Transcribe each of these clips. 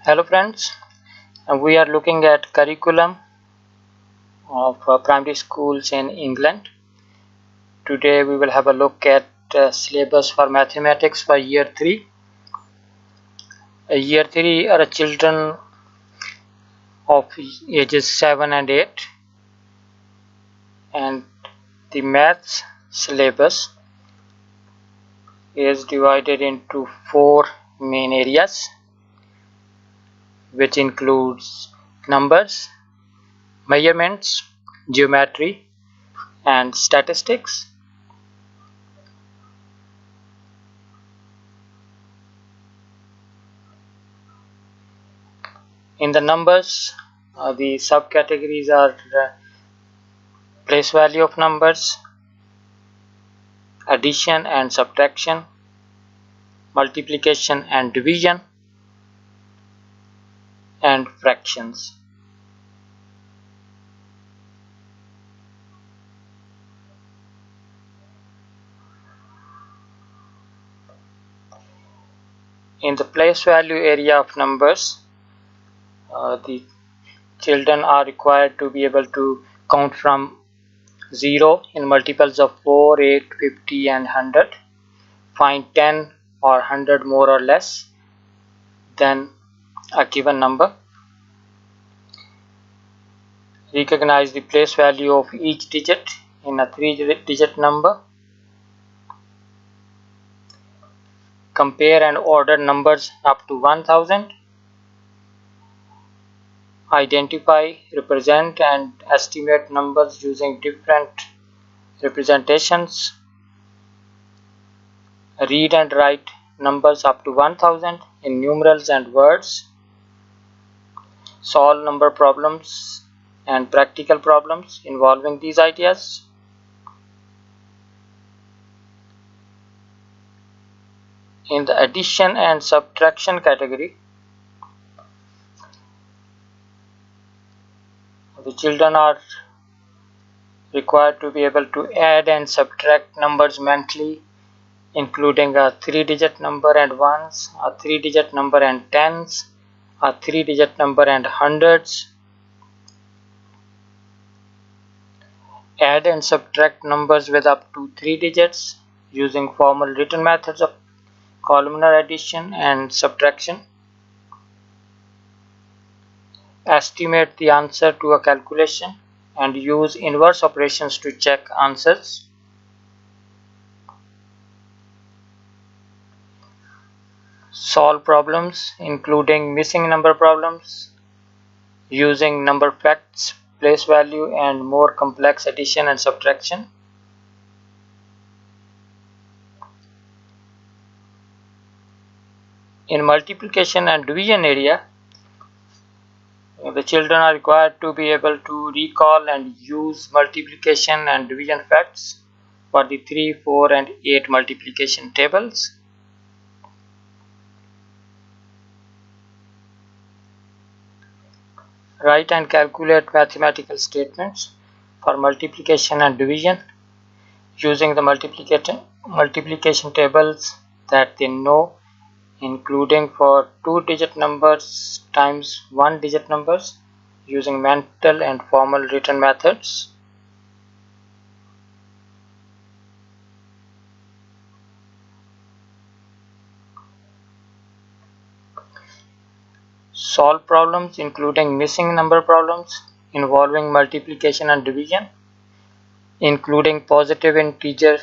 Hello friends, we are looking at curriculum of primary schools in England. Today we will have a look at syllabus for mathematics for year 3. Year 3 are children of ages 7 and 8, and the maths syllabus is divided into 4 main areas, which includes numbers, measurements, geometry and statistics. In the numbers, the subcategories are place value of numbers, addition and subtraction, multiplication and division, and fractions. In the place value area of numbers, the children are required to be able to count from 0 in multiples of 4, 8, 50 and 100, find 10 or 100 more or less than a given number, recognize the place value of each digit in a 3-digit number, compare and order numbers up to 1000, identify, represent and estimate numbers using different representations, read and write numbers up to 1000 in numerals and words, solve number problems and practical problems involving these ideas. In the addition and subtraction category, the children are required to be able to add and subtract numbers mentally, including a 3-digit number and ones, a 3-digit number and tens, a 3-digit number and hundreds, add and subtract numbers with up to 3 digits using formal written methods of columnar addition and subtraction, estimate the answer to a calculation and use inverse operations to check answers, solve problems including missing number problems using number facts, place value and more complex addition and subtraction. In multiplication and division area, the children are required to be able to recall and use multiplication and division facts for the 3, 4 and 8 multiplication tables. Write and calculate mathematical statements for multiplication and division using the multiplication tables that they know, including for 2-digit numbers times 1-digit numbers using mental and formal written methods. Solve problems including missing number problems involving multiplication and division, including positive integer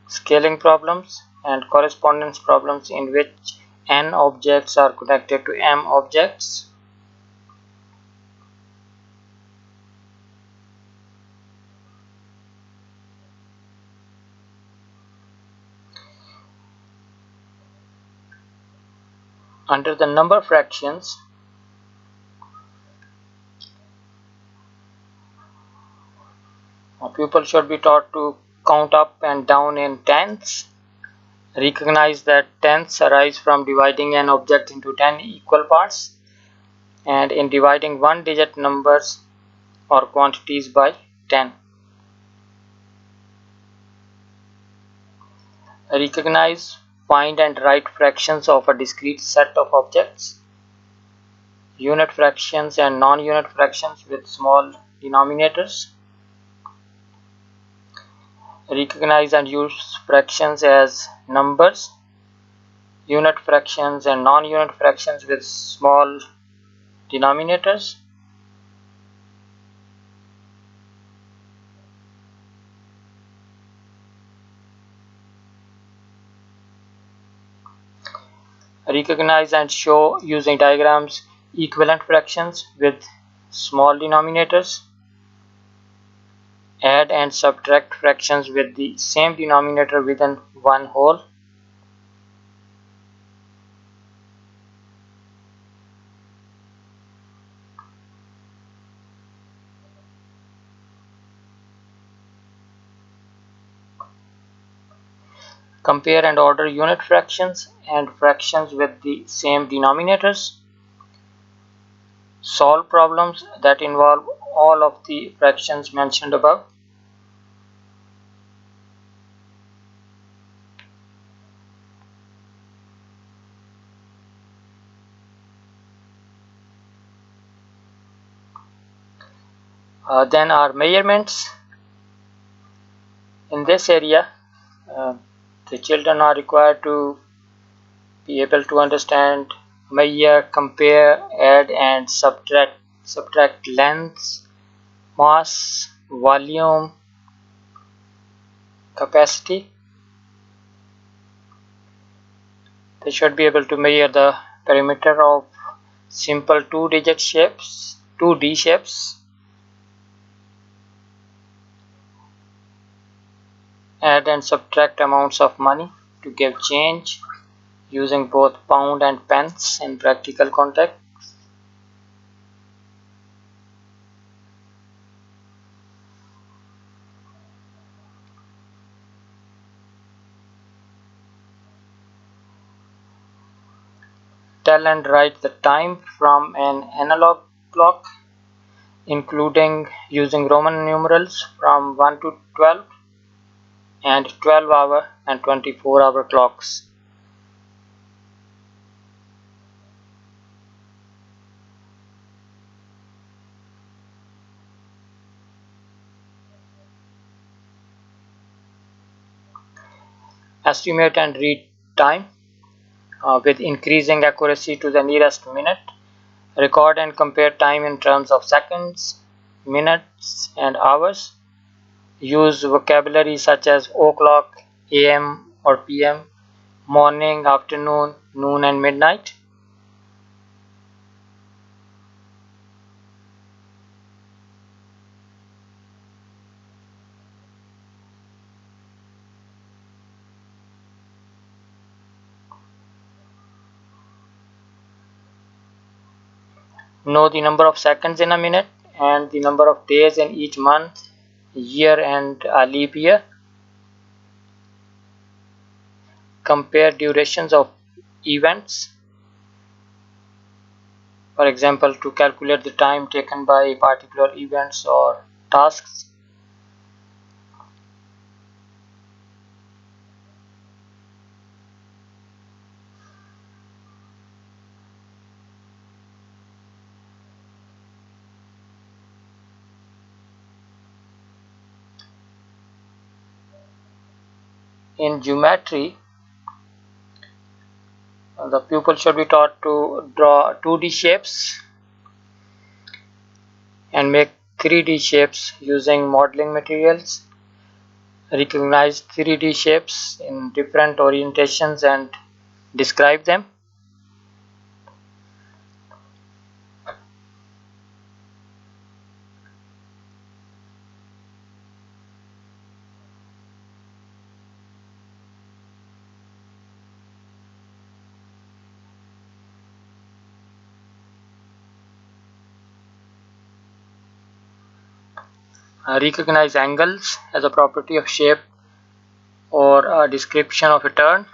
scaling problems and correspondence problems in which n objects are connected to m objects. Under the number fractions, pupils should be taught to count up and down in tenths, recognize that tenths arise from dividing an object into 10 equal parts, and in dividing 1-digit numbers or quantities by 10. Recognize, find and write fractions of a discrete set of objects unit fractions and non-unit fractions with small denominators. Recognize and use fractions as numbers, unit fractions and non-unit fractions with small denominators. Recognize and show using diagrams equivalent fractions with small denominators. Add and subtract fractions with the same denominator within one whole. Compare and order unit fractions and fractions with the same denominators. Solve problems that involve all of the fractions mentioned above. Then our measurements. In this area, the children are required to be able to understand, measure, compare, add and subtract lengths, mass, volume, capacity. They should be able to measure the perimeter of simple 2-digit shapes, 2D shapes. Add and subtract amounts of money to give change using both pound and pence in practical context. Tell and write the time from an analog clock, including using Roman numerals from 1 to 12 and 12-hour and 24-hour clocks. Estimate and read time with increasing accuracy to the nearest minute. Record and compare time in terms of seconds, minutes and hours. Use vocabulary such as o'clock, AM or PM, morning, afternoon, noon and midnight. Know the number of seconds in a minute and the number of days in each month, year and a leap year. Compare durations of events. For example, to calculate the time taken by particular events or tasks. In geometry, the pupil should be taught to draw 2D shapes and make 3D shapes using modeling materials. Recognize 3D shapes in different orientations and describe them. Recognize angles as a property of shape or a description of a turn.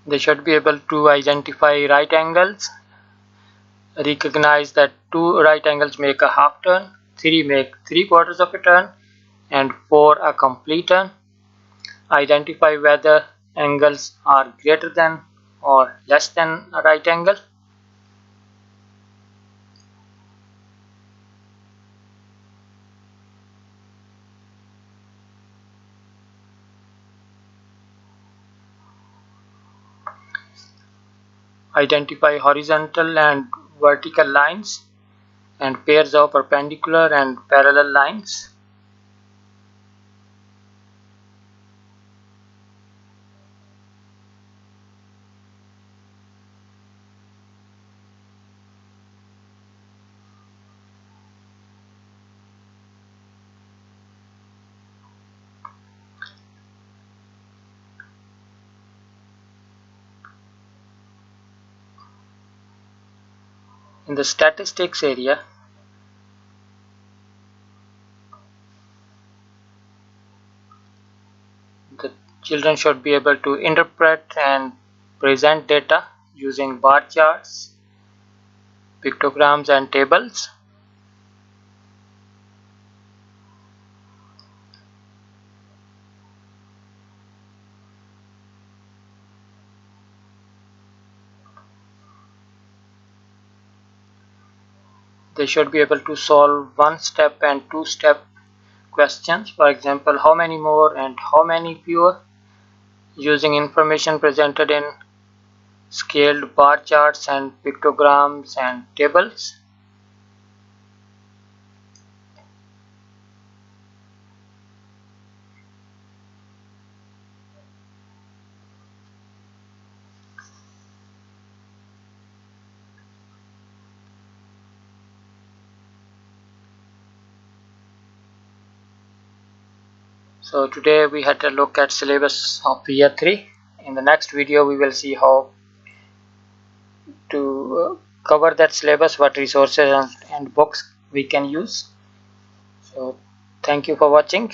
They should be able to identify right angles. Recognize that 2 right angles make a half turn, 3 make 3/4 of a turn, and for a complete turn, identify whether angles are greater than or less than a right angle. Identify horizontal and vertical lines and pairs of perpendicular and parallel lines. In the statistics area, the children should be able to interpret and present data using bar charts, pictograms and tables. They should be able to solve one-step and two-step questions. For example, how many more and how many fewer, using information presented in scaled bar charts and pictograms and tables. So today we had a look at syllabus of year 3. In the next video we will see how to cover that syllabus, what resources and books we can use. So thank you for watching.